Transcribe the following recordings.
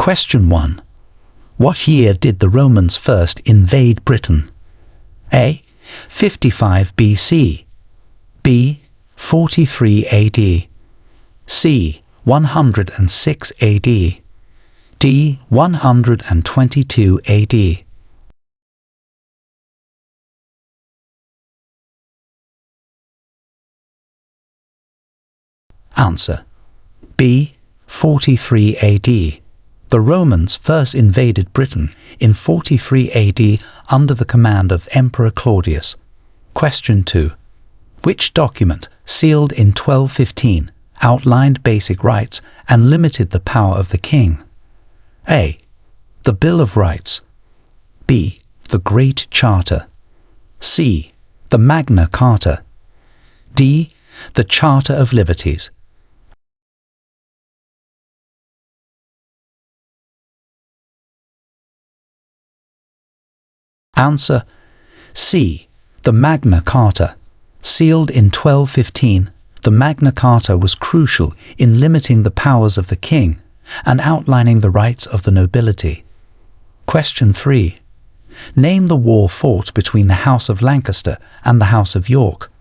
Question 1. What year did the Romans first invade Britain? A. 55 BC, B. 43 AD, C. 106 AD, D. 122 AD. Answer: B. 43 AD. The Romans first invaded Britain in 43 AD under the command of Emperor Claudius. Question 2. Which document, sealed in 1215, outlined basic rights and limited the power of the king? A. The Bill of Rights, B. The Great Charter, C. The Magna Carta, D. The Charter of Liberties. Answer: C. The Magna Carta. Sealed in 1215, the Magna Carta was crucial in limiting the powers of the king and outlining the rights of the nobility. Question 3. Name the war fought between the House of Lancaster and the House of York.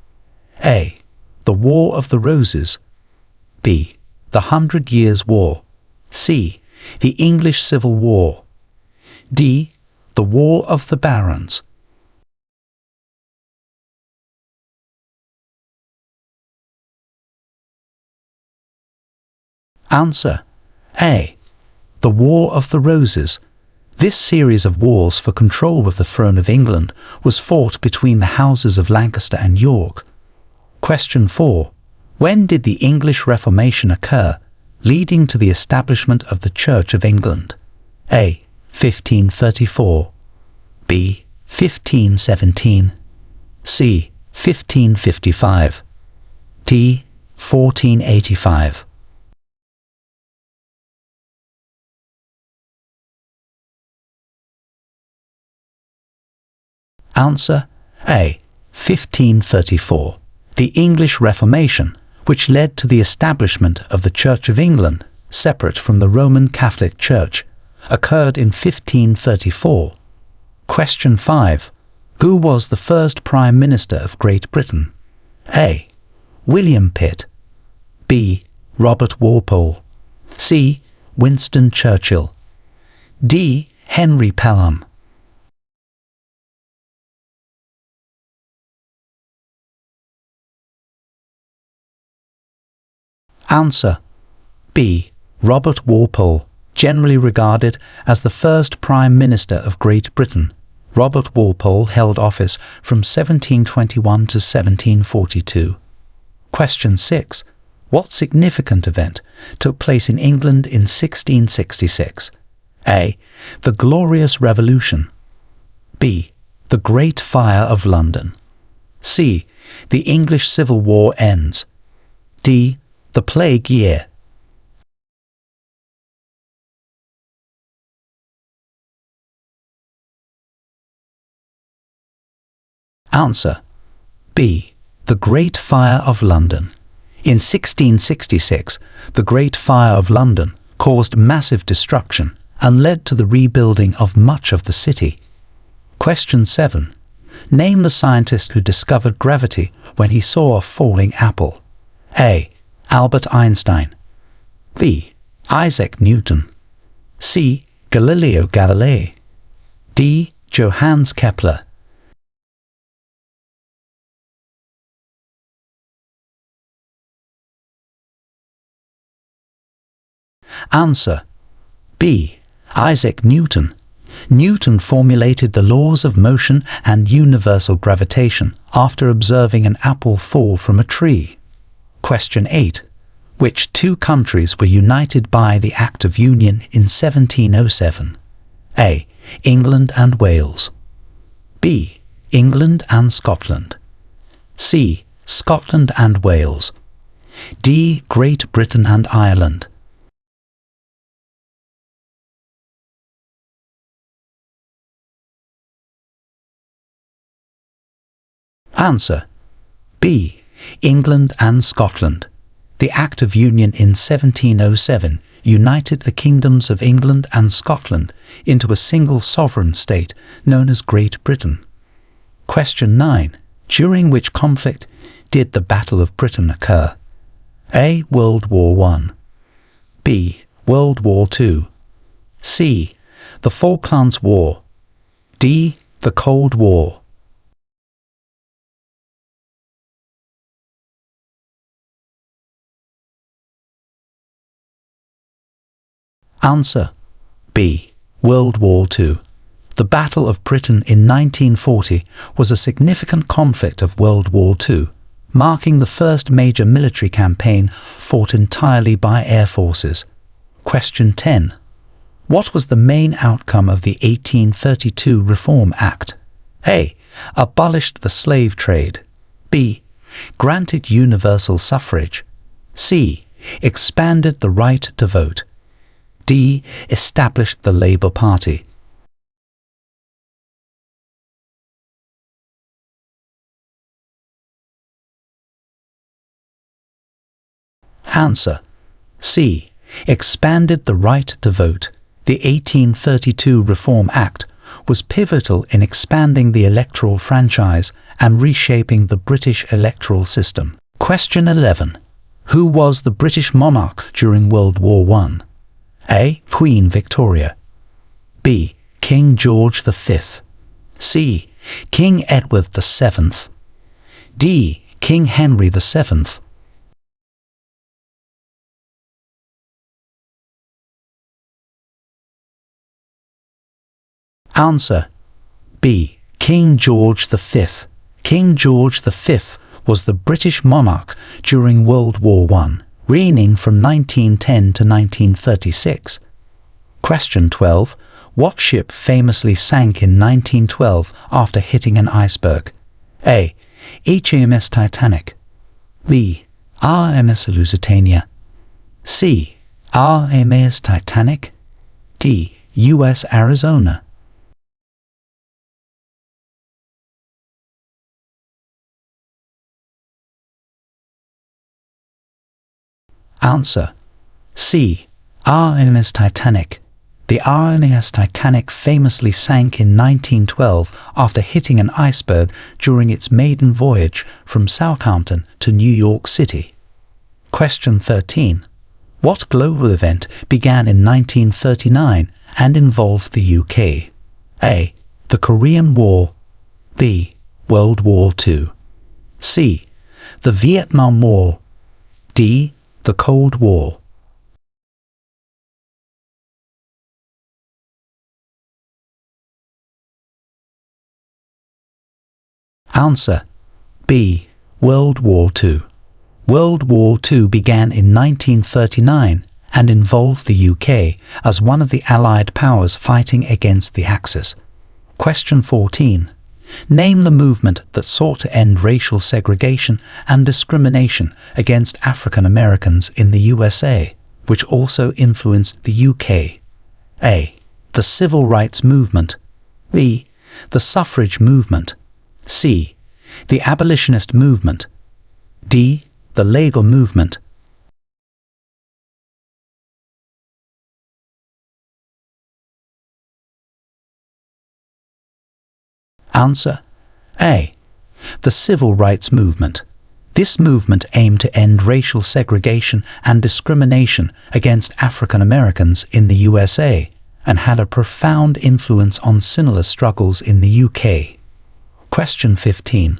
A. The War of the Roses, B. The 100 Years' War, C. The English Civil War, D. The War of the Barons. Answer: A. The War of the Roses. This series of wars for control of the throne of England was fought between the houses of Lancaster and York. Question 4. When did the English Reformation occur, leading to the establishment of the Church of England? A. 1534, B. 1517, C. 1555, D. 1485. Answer: A. 1534. The English Reformation, which led to the establishment of the Church of England, separate from the Roman Catholic Church, occurred in 1534. Question 5. Who was the first Prime Minister of Great Britain? A. William Pitt, B. Robert Walpole, C. Winston Churchill, D. Henry Pelham. Answer: B. Robert Walpole. Generally regarded as the first Prime Minister of Great Britain, Robert Walpole held office from 1721 to 1742. Question 6. What significant event took place in England in 1666? A. The Glorious Revolution, B. The Great Fire of London, C. The English Civil War ends, D. The Plague Year. Answer: B. The Great Fire of London. In 1666, the Great Fire of London caused massive destruction and led to the rebuilding of much of the city. Question 7. Name the scientist who discovered gravity when he saw a falling apple. A. Albert Einstein, B. Isaac Newton, C. Galileo Galilei, D. Johannes Kepler. Answer: B. Isaac Newton. Newton formulated the laws of motion and universal gravitation after observing an apple fall from a tree. Question 8. Which two countries were united by the Act of Union in 1707? A. England and Wales, B. England and Scotland, C. Scotland and Wales, D. Great Britain and Ireland. Answer: B. England and Scotland. The Act of Union in 1707 united the kingdoms of England and Scotland into a single sovereign state known as Great Britain? Question 9. During which conflict did the Battle of Britain occur? A. World War I. B. World War II. C. The Falklands War. D. The Cold War. Answer: B. World War II. The Battle of Britain in 1940 was a significant conflict of World War II, marking the first major military campaign fought entirely by air forces. Question 10. What was the main outcome of the 1832 Reform Act? A. Abolished the slave trade. B. Granted universal suffrage. C. Expanded the right to vote. D. Established the Labour Party. Answer: C. Expanded the right to vote. The 1832 Reform Act was pivotal in expanding the electoral franchise and reshaping the British electoral system. Question 11. Who was the British monarch during World War I? A. Queen Victoria. B. King George V. C. King Edward VII. D. King Henry VII. Answer: B. King George V. King George V was the British monarch during World War I, reigning from 1910 to 1936. Question 12. What ship famously sank in 1912 after hitting an iceberg? A. HMS Titanic. B. RMS Lusitania. C. RMS Titanic. D. US Arizona. Answer: C. RMS Titanic. The RMS Titanic famously sank in 1912 after hitting an iceberg during its maiden voyage from Southampton to New York City. Question 13. What global event began in 1939 and involved the UK? A. The Korean War. B. World War II. C. The Vietnam War. D. The Cold War. Answer: B. World War II. World War II began in 1939 and involved the UK as one of the Allied powers fighting against the Axis. Question 14. Name the movement that sought to end racial segregation and discrimination against African Americans in the USA, which also influenced the UK. A. The Civil Rights Movement. B. The Suffrage Movement. C. The Abolitionist Movement. D. The Labour Movement. Answer: A. The Civil Rights Movement. This movement aimed to end racial segregation and discrimination against African Americans in the USA and had a profound influence on similar struggles in the UK. Question 15.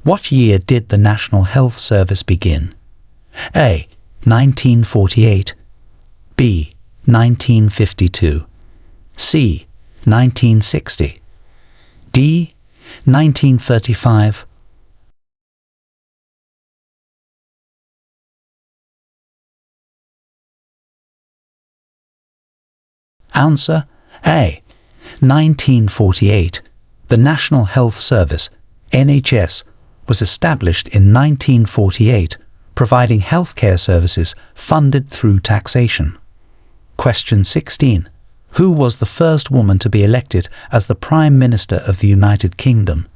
What year did the National Health Service begin? A. 1948. B. 1952. C. 1960. D. 1935. Answer: A. 1948. The National Health Service, NHS, was established in 1948, providing healthcare services funded through taxation. Question 16. Who was the first woman to be elected as the Prime Minister of the United Kingdom?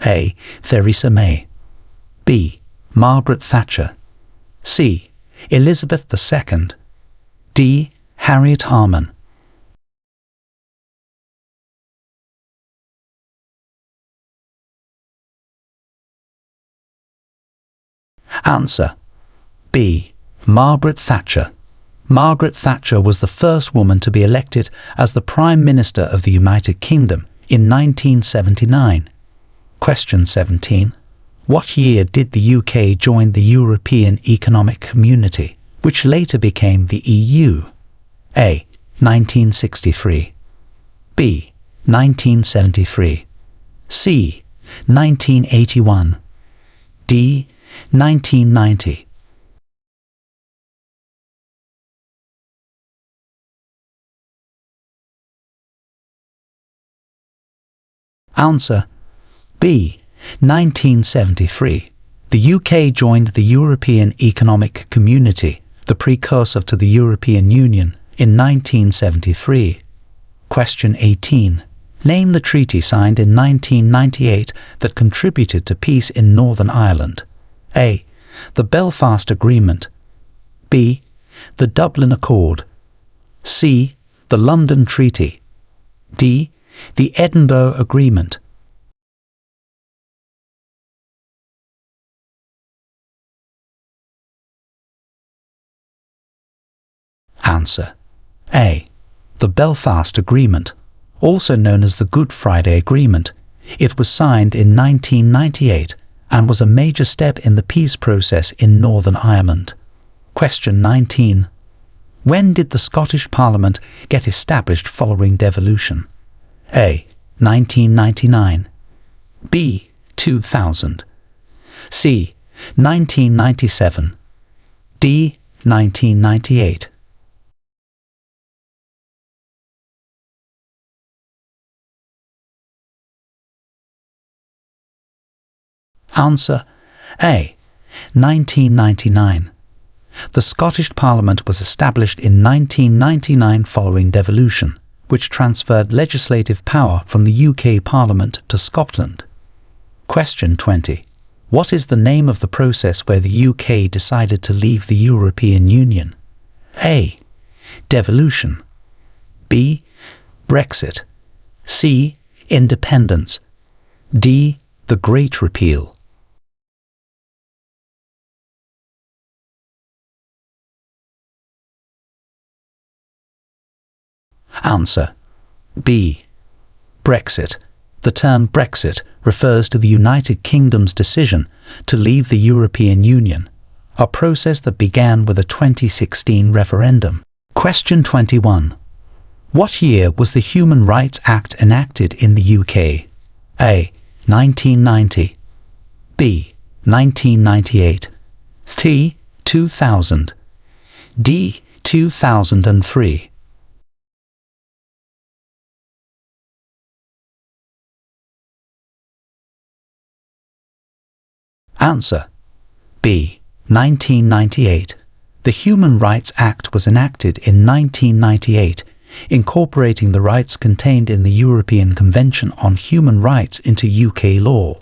A. Theresa May. B. Margaret Thatcher. C. Elizabeth II. D. Harriet Harman. Answer B. Margaret Thatcher. Margaret Thatcher was the first woman to be elected as the Prime Minister of the United Kingdom in 1979. Question 17. What year did the UK join the European Economic Community, which later became the EU? A. 1963. B. 1973. C. 1981. D. 1990. Answer B. 1973. The UK joined the European Economic Community, the precursor to the European Union, in 1973. Question 18. Name the treaty signed in 1998 that contributed to peace in Northern Ireland. A. The Belfast Agreement. B. The Dublin Accord. C. The London Treaty. D. The Edinburgh Agreement. Answer A. The Belfast Agreement, also known as the Good Friday Agreement. It was signed in 1998 and was a major step in the peace process in Northern Ireland. Question 19. When did the Scottish Parliament get established following devolution? A. 1999. B. 2000. C. 1997. D. 1998. Answer A. 1999. The Scottish Parliament was established in 1999 following devolution, which transferred legislative power from the UK Parliament to Scotland. Question 20. What is the name of the process where the UK decided to leave the European Union? A. Devolution. B. Brexit. C. Independence. D. The Great Repeal. Answer B. Brexit. The term Brexit refers to the United Kingdom's decision to leave the European Union, a process that began with a 2016 referendum. Question 21. What year was the Human Rights Act enacted in the UK? A. 1990. B. 1998. C. 2000. D. 2003. Answer B. 1998. The Human Rights Act was enacted in 1998, incorporating the rights contained in the European Convention on Human Rights into UK law.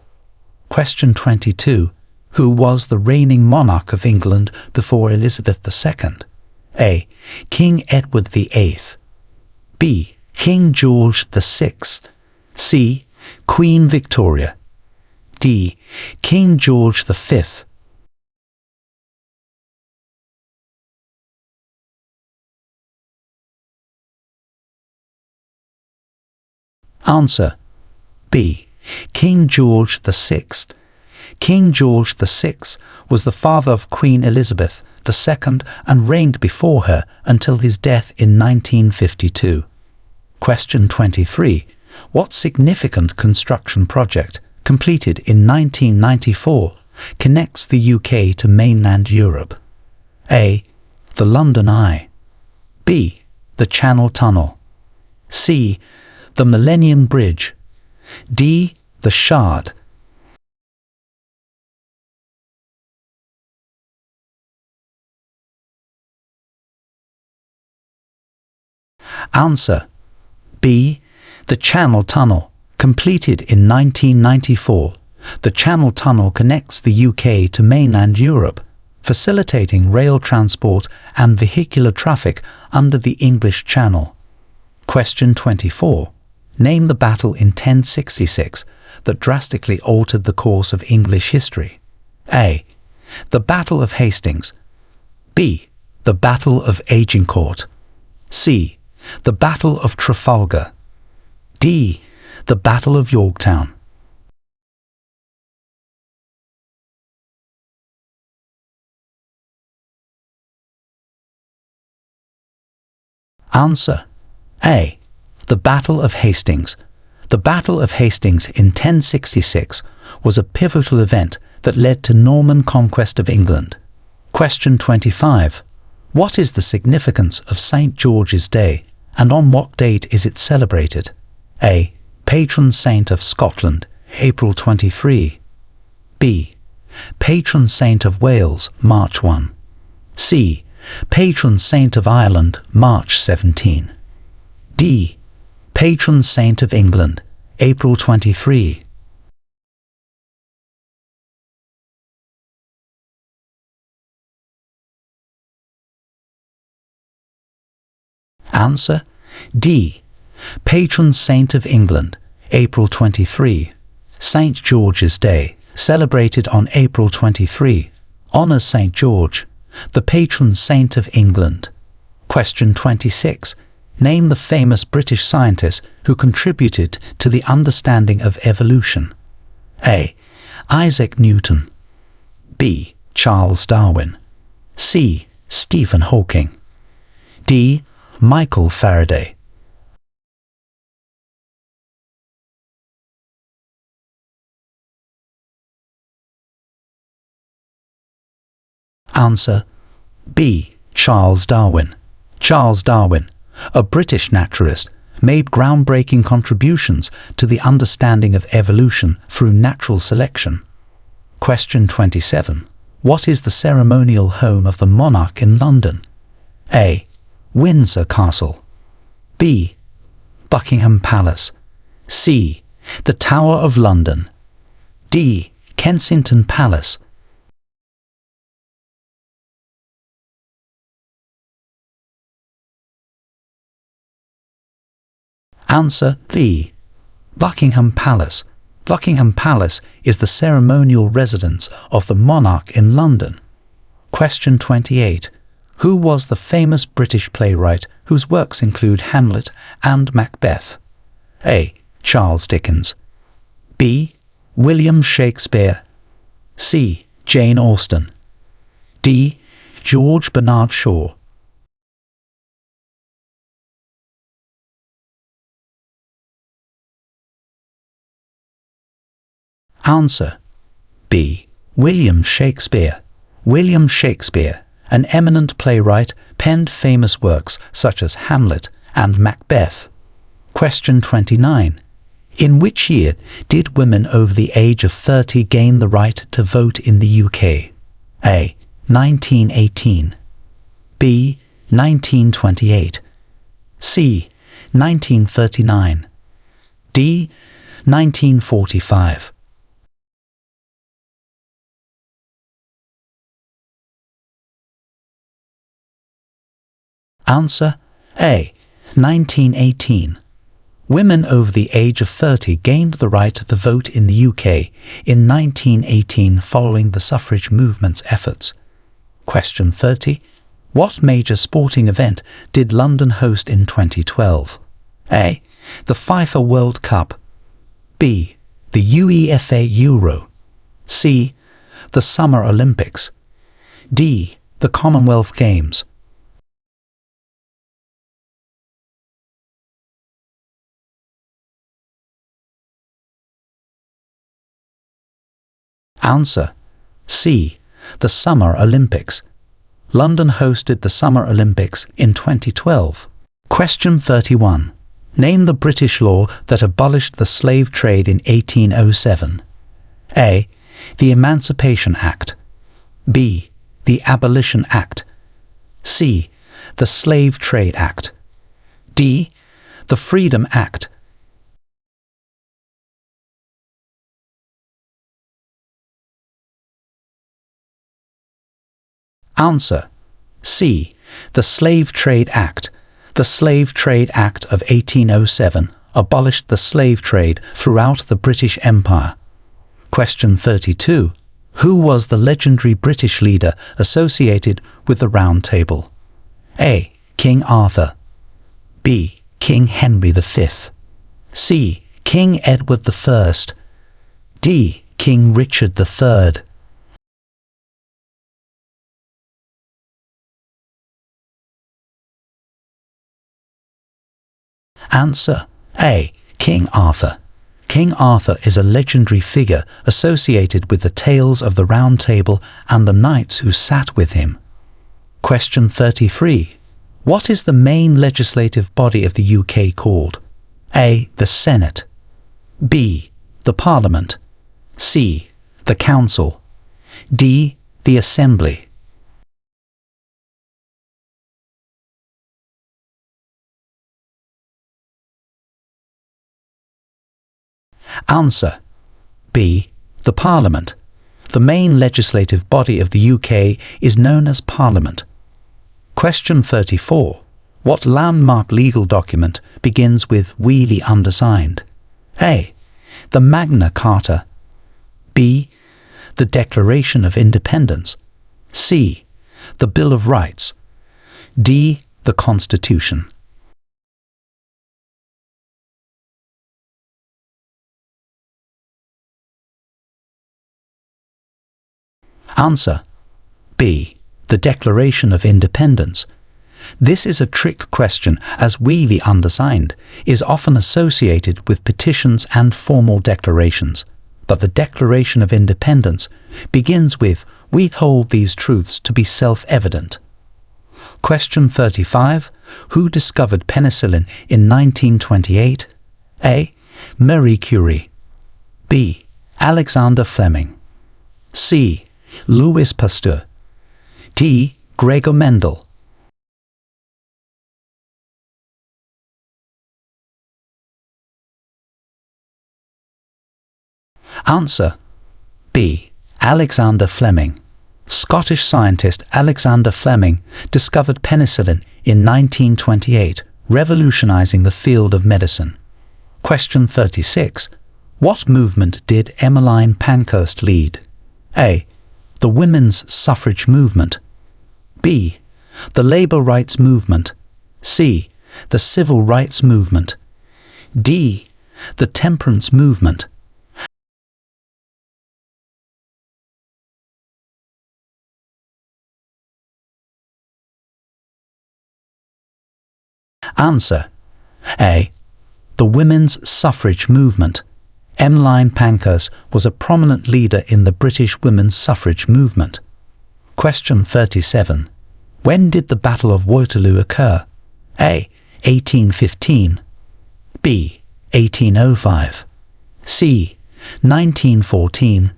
Question 22. Who was the reigning monarch of England before Elizabeth II? A. King Edward VIII. B. King George VI. C. Queen Victoria. D. King George V. Answer B. King George VI. King George VI was the father of Queen Elizabeth II and reigned before her until his death in 1952. Question 23. What significant construction project, completed in 1994, connects the UK to mainland Europe? A. The London Eye. B. The Channel Tunnel. C. The Millennium Bridge. D. The Shard. Answer B. The Channel Tunnel. Completed in 1994, the Channel Tunnel connects the UK to mainland Europe. facilitating rail transport and vehicular traffic under the English Channel. Question 24. Name the battle in 1066 that drastically altered the course of English history. A. The Battle of Hastings. B. The Battle of Agincourt. C. The Battle of Trafalgar. D. The Battle of Yorktown. Answer. A. The Battle of Hastings. The Battle of Hastings in 1066 was a pivotal event that led to Norman conquest of England. Question 25. What is the significance of St. George's Day, and on what date is it celebrated? A. Patron saint of Scotland, April 23. B. Patron saint of Wales, March 1. C. Patron saint of Ireland, March 17. D. Patron saint of England, April 23. Answer. D. Patron saint of England, April 23. St. George's Day, celebrated on April 23, honours St. George, the patron saint of England. Question 26. Name the famous British scientist who contributed to the understanding of evolution. A. Isaac Newton. B. Charles Darwin. C. Stephen Hawking. D. Michael Faraday. Answer. B. Charles Darwin. Charles Darwin, a British naturalist, made groundbreaking contributions to the understanding of evolution through natural selection. Question 27. What is the ceremonial home of the monarch in London? A. Windsor Castle. B. Buckingham Palace. C. The Tower of London. D. Kensington Palace. Answer. B. Buckingham Palace. Buckingham Palace is the ceremonial residence of the monarch in London. Question 28. Who was the famous British playwright whose works include Hamlet and Macbeth? A. Charles Dickens. B. William Shakespeare. C. Jane Austen. D. George Bernard Shaw. Answer. B. William Shakespeare. William Shakespeare, an eminent playwright, penned famous works such as Hamlet and Macbeth. Question 29. In which year did women over the age of 30 gain the right to vote in the UK? A. 1918. B. 1928. C. 1939. D. 1945. Answer. A. 1918. Women over the age of 30 gained the right to vote in the UK in 1918 following the suffrage movement's efforts. Question 30. What major sporting event did London host in 2012? A. The FIFA World Cup. B. The UEFA Euro. C. The Summer Olympics. D. The Commonwealth Games. Answer. C. The Summer Olympics. London hosted the Summer Olympics in 2012. Question 31. Name the British law that abolished the slave trade in 1807. A. The Emancipation Act. B. The Abolition Act. C. The Slave Trade Act. D. The Freedom Act. Answer: C. The Slave Trade Act. The Slave Trade Act of 1807 abolished the slave trade throughout the British Empire. Question 32. Who was the legendary British leader associated with the Round Table? A. King Arthur. B. King Henry V. C. King Edward I. D. King Richard III. Answer: A. King Arthur. King Arthur is a legendary figure associated with the tales of the Round Table and the knights who sat with him. Question 33. What is the main legislative body of the UK called? A. The Senate. B. The Parliament. C. The Council. D. The Assembly. Answer: B. The Parliament. The main legislative body of the UK is known as Parliament. Question 34. What landmark legal document begins with "We the undersigned"? A. The Magna Carta. B. The Declaration of Independence. C. The Bill of Rights. D. The Constitution. Answer: B. The Declaration of Independence. This is a trick question, as "We the undersigned" is often associated with petitions and formal declarations, but the Declaration of Independence begins with "We hold these truths to be self-evident." Question 35. Who discovered penicillin in 1928? A. Marie Curie. B. Alexander Fleming. C. Louis Pasteur. D. Gregor Mendel. Answer: B. Alexander Fleming. Scottish scientist Alexander Fleming discovered penicillin in 1928, revolutionizing the field of medicine. Question 36. What movement did Emmeline Pankhurst lead? A. The women's suffrage movement. B. The labor rights movement. C. The civil rights movement. D. The temperance movement. Answer: A. The women's suffrage movement. Emmeline Pankhurst was a prominent leader in the British women's suffrage movement. Question 37. When did the Battle of Waterloo occur? A. 1815. B. 1805. C. 1914.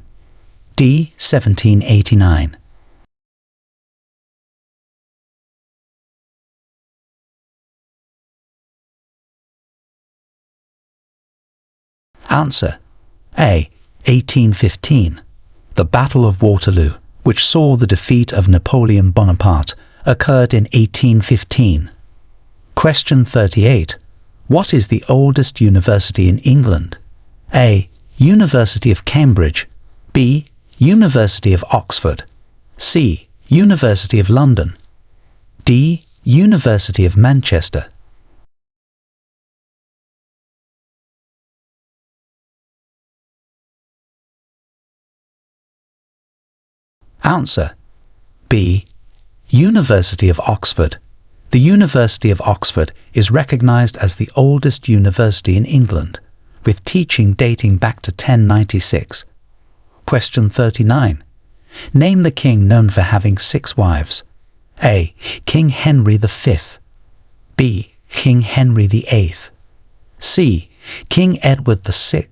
D. 1789. Answer: A. 1815. The Battle of Waterloo, which saw the defeat of Napoleon Bonaparte, occurred in 1815. Question 38. What is the oldest university in England? A. University of Cambridge. B. University of Oxford. C. University of London. D. University of Manchester. Answer: B. University of Oxford. The University of Oxford is recognized as the oldest university in England, with teaching dating back to 1096. Question 39. Name the king known for having 6 wives. A. King Henry V. B. King Henry VIII. C. King Edward VI.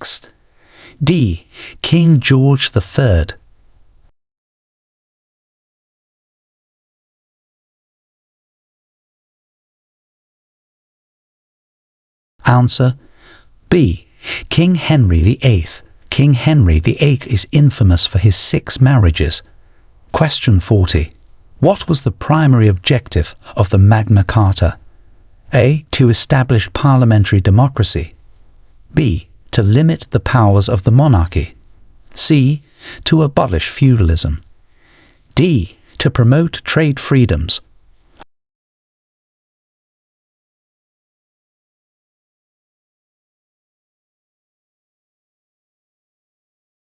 D. King George III. Answer: B. King Henry VIII. King Henry VIII is infamous for his 6 marriages. Question 40. What was the primary objective of the Magna Carta? A. To establish parliamentary democracy. B. To limit the powers of the monarchy. C. To abolish feudalism. D. To promote trade freedoms.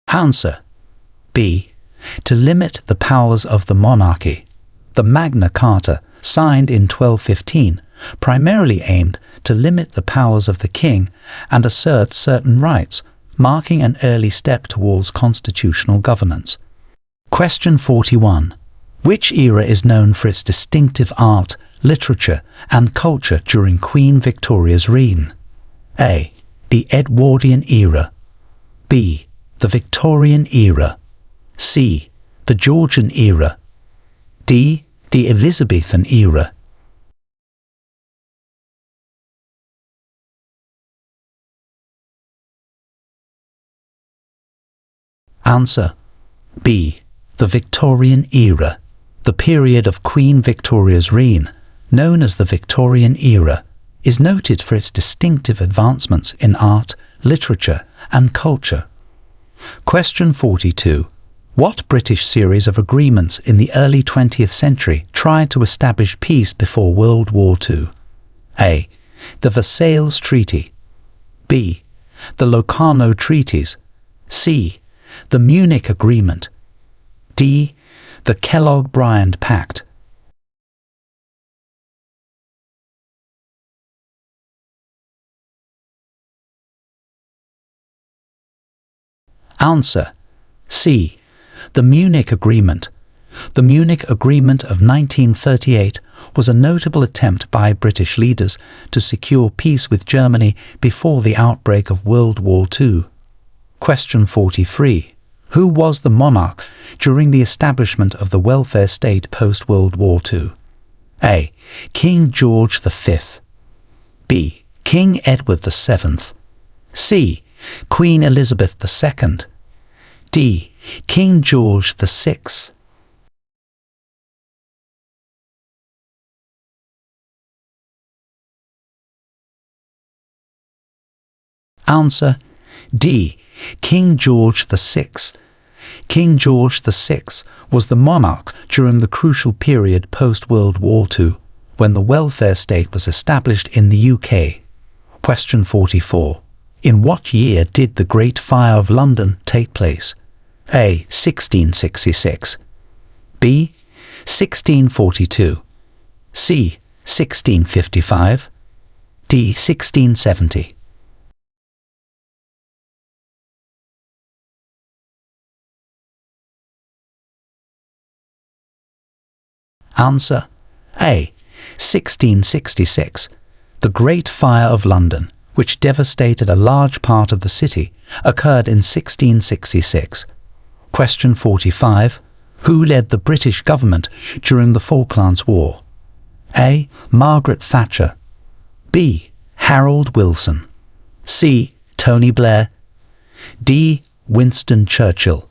Answer: B. To limit the powers of the monarchy. The Magna Carta, signed in 1215, primarily aimed to limit the powers of the king and assert certain rights, marking an early step towards constitutional governance. Question 41. Which era is known for its distinctive art, literature, and culture during Queen Victoria's reign? A. The Edwardian era. B. The Victorian era. C. The Georgian era. D. The Elizabethan era. Answer: B. The Victorian era. The period of Queen Victoria's reign, known as the Victorian era, is noted for its distinctive advancements in art, literature, and culture. Question 42. What British series of agreements in the early 20th century tried to establish peace before World War II? A. The Versailles Treaty. B. The Locarno Treaties. C. The Munich Agreement. D. The Kellogg-Briand Pact. Answer: C. The Munich Agreement. The Munich Agreement of 1938 was a notable attempt by British leaders to secure peace with Germany before the outbreak of World War II. Question 43. Who was the monarch during the establishment of the welfare state post-World War II? A. King George V. B. King Edward VII. C. Queen Elizabeth II. D. King George VI. Answer: D. King George VI. King George VI was the monarch during the crucial period post-World War II, when the welfare state was established in the UK. Question 44. In what year did the Great Fire of London take place? A. 1666. B. 1642. C. 1655. D. 1670. Answer: A. 1666. The Great Fire of London, which devastated a large part of the city, occurred in 1666. Question 45. Who led the British government during the Falklands War? A. Margaret Thatcher. B. Harold Wilson. C. Tony Blair. D. Winston Churchill.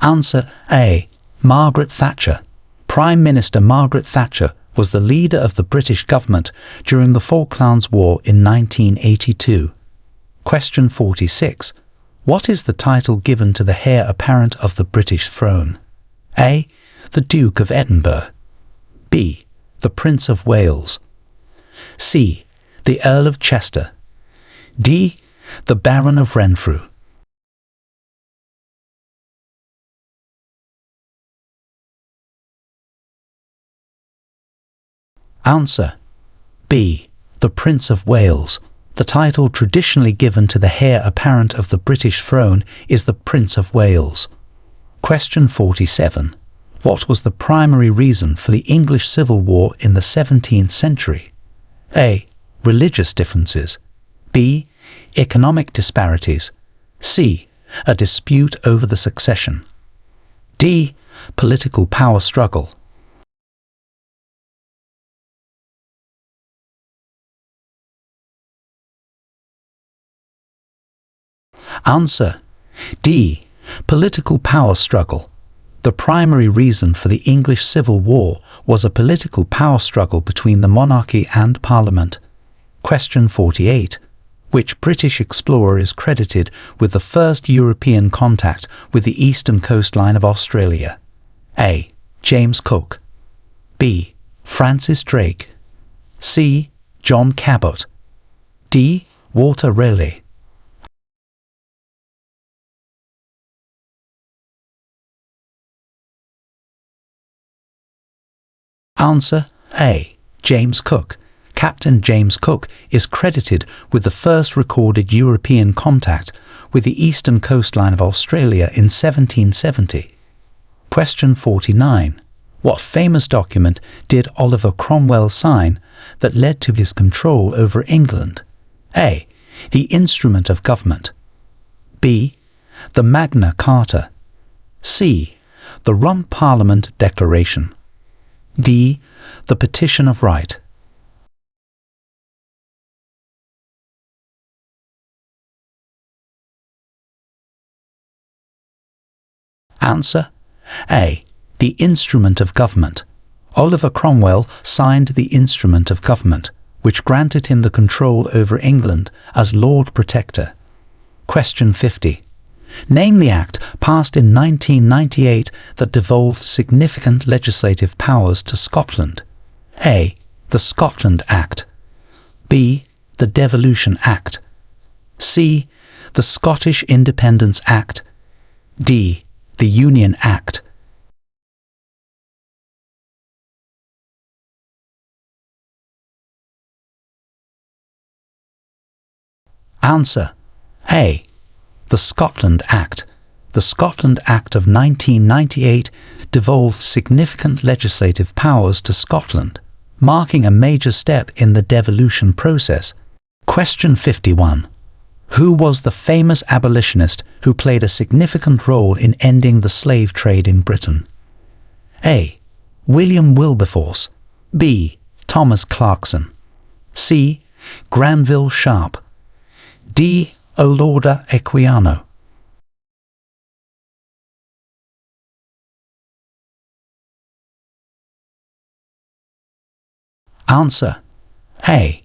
Answer: A. Margaret Thatcher. Prime Minister Margaret Thatcher was the leader of the British government during the Falklands War in 1982. Question 46. What is the title given to the heir apparent of the British throne? A. The Duke of Edinburgh. B. The Prince of Wales. C. The Earl of Chester. D. The Baron of Renfrew. Answer: B. The Prince of Wales. The title traditionally given to the heir apparent of the British throne is the Prince of Wales. Question 47. What was the primary reason for the English Civil War in the 17th century? A. Religious differences. B. Economic disparities. C. A dispute over the succession. D. Political power struggle. Answer D. Political power struggle. The primary reason for the English Civil War was a political power struggle between the monarchy and Parliament. Question 48. Which British explorer is credited with the first European contact with the eastern coastline of Australia? A. James Cook. B. Francis Drake. C. John Cabot. D. Walter Raleigh. Answer A. James Cook. Captain James Cook is credited with the first recorded European contact with the eastern coastline of Australia in 1770. Question 49. What famous document did Oliver Cromwell sign that led to his control over England? A. The Instrument of Government. B. The Magna Carta. C. The Rump Parliament Declaration. D. The Petition of Right. Answer A. The Instrument of Government. Oliver Cromwell signed the Instrument of Government, which granted him the control over England as Lord Protector. Question 50. Name the Act passed in 1998 that devolved significant legislative powers to Scotland. A. The Scotland Act. B. The Devolution Act. C. The Scottish Independence Act. D. The Union Act. Answer A. The Scotland Act. The Scotland Act of 1998 devolved significant legislative powers to Scotland, marking a major step in the devolution process. Question 51. Who was the famous abolitionist who played a significant role in ending the slave trade in Britain? A. William Wilberforce. B. Thomas Clarkson. C. Granville Sharp. D. Olaudah Equiano. Answer A.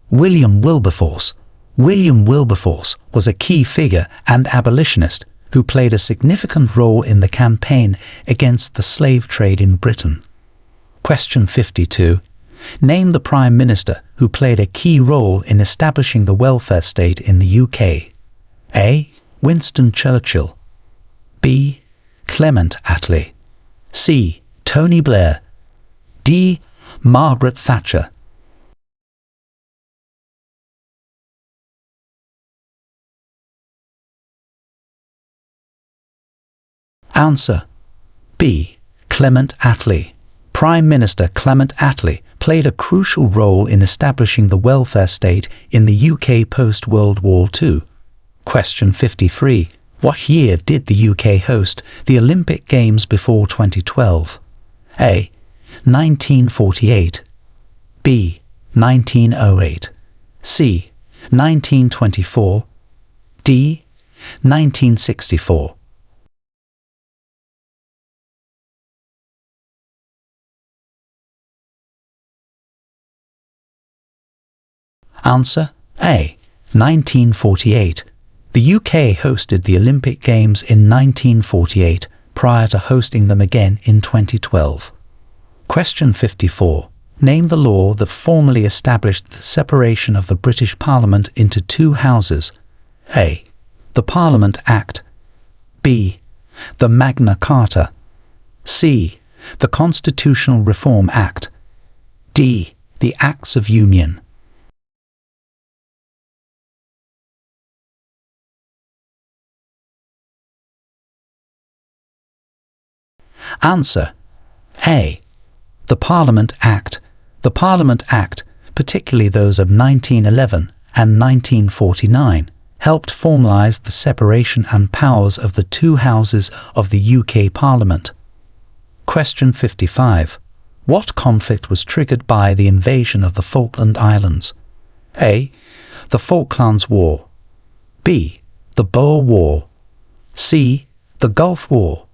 William Wilberforce. William Wilberforce was a key figure and abolitionist who played a significant role in the campaign against the slave trade in Britain. Question 52. Name the Prime Minister who played a key role in establishing the welfare state in the UK. A. Winston Churchill. B. Clement Attlee. C. Tony Blair. D. Margaret Thatcher. Answer B. Clement Attlee. Prime Minister Clement Attlee played a crucial role in establishing the welfare state in the UK post-World War II. Question 53. What year did the UK host the Olympic Games before 2012? A. 1948. B. 1908. C. 1924. D. 1964. Answer A. 1948. The UK hosted the Olympic Games in 1948 prior to hosting them again in 2012. Question 54. Name the law that formally established the separation of the British Parliament into two houses. A. The Parliament Act. B. The Magna Carta. C. The Constitutional Reform Act. D. The Acts of Union. Answer A. The Parliament Act. The Parliament Act, particularly those of 1911 and 1949, helped formalise the separation and powers of the two houses of the UK Parliament. Question 55. What conflict was triggered by the invasion of the Falkland Islands? A. The Falklands War. B. the Boer War, C. the Gulf War,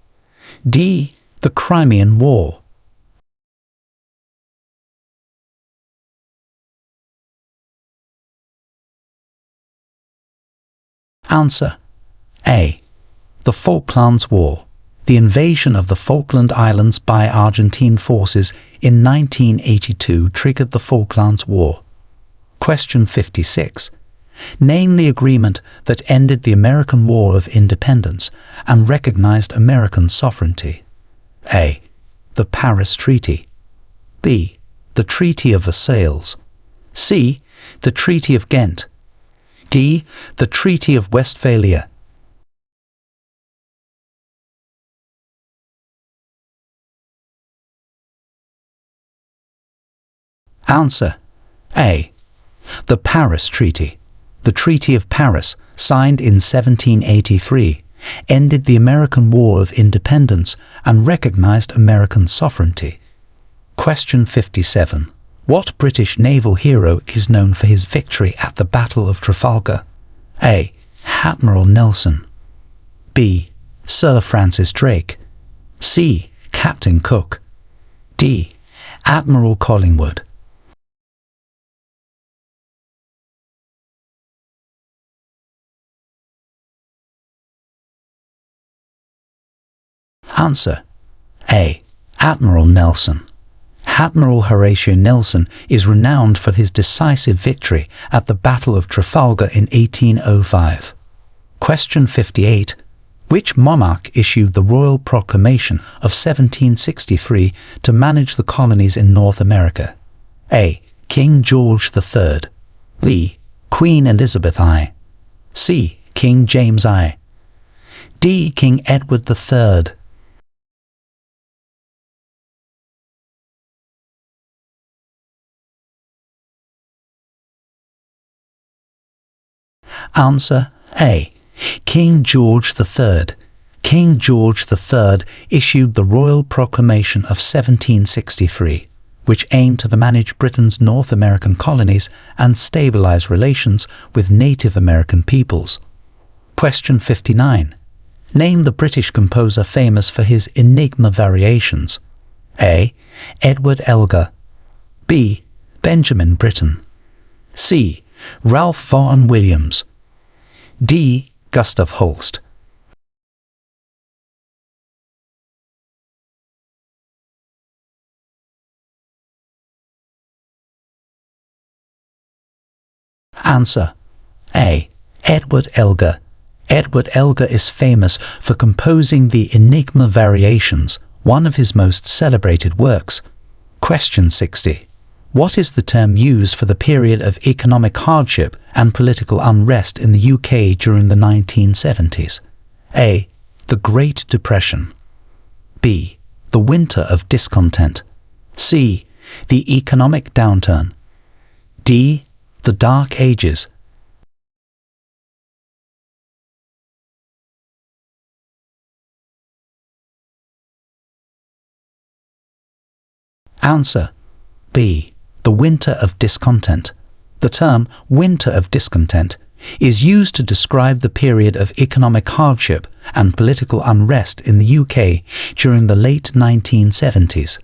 D. the Crimean War. Answer A. The Falklands War. The invasion of the Falkland Islands by Argentine forces in 1982 triggered the Falklands War. Question 56. Name the agreement that ended the American War of Independence and recognized American sovereignty. A. The Paris Treaty. B. The Treaty of Versailles. C. The Treaty of Ghent. D. The Treaty of Westphalia. Answer A. The Paris Treaty. The Treaty of Paris, signed in 1783, ended the American War of Independence and recognized American sovereignty. Question 57. What British naval hero is known for his victory at the Battle of Trafalgar? A. Admiral Nelson. B. Sir Francis Drake. C. Captain Cook. D. Admiral Collingwood. Answer A. Admiral Nelson. Admiral Horatio Nelson is renowned for his decisive victory at the Battle of Trafalgar in 1805. Question 58. Which monarch issued the Royal Proclamation of 1763 to manage the colonies in North America? A. King George III. B. Queen Elizabeth I. C. King James I. D. King Edward III. Answer A. King George III. King George III issued the Royal Proclamation of 1763, which aimed to manage Britain's North American colonies and stabilize relations with Native American peoples. Question 59. Name the British composer famous for his Enigma variations. A. Edward Elgar. B. Benjamin Britten. C. Ralph Vaughan Williams. D. Gustav Holst. Answer A. Edward Elgar. Edward Elgar is famous for composing the Enigma variations, one of his most celebrated works. Question 60. What is the term used for the period of economic hardship and political unrest in the UK during the 1970s? A. The Great Depression. B. The Winter of Discontent. C. The Economic Downturn. D. The Dark Ages. Answer B. The Winter of Discontent. The term Winter of Discontent is used to describe the period of economic hardship and political unrest in the UK during the late 1970s.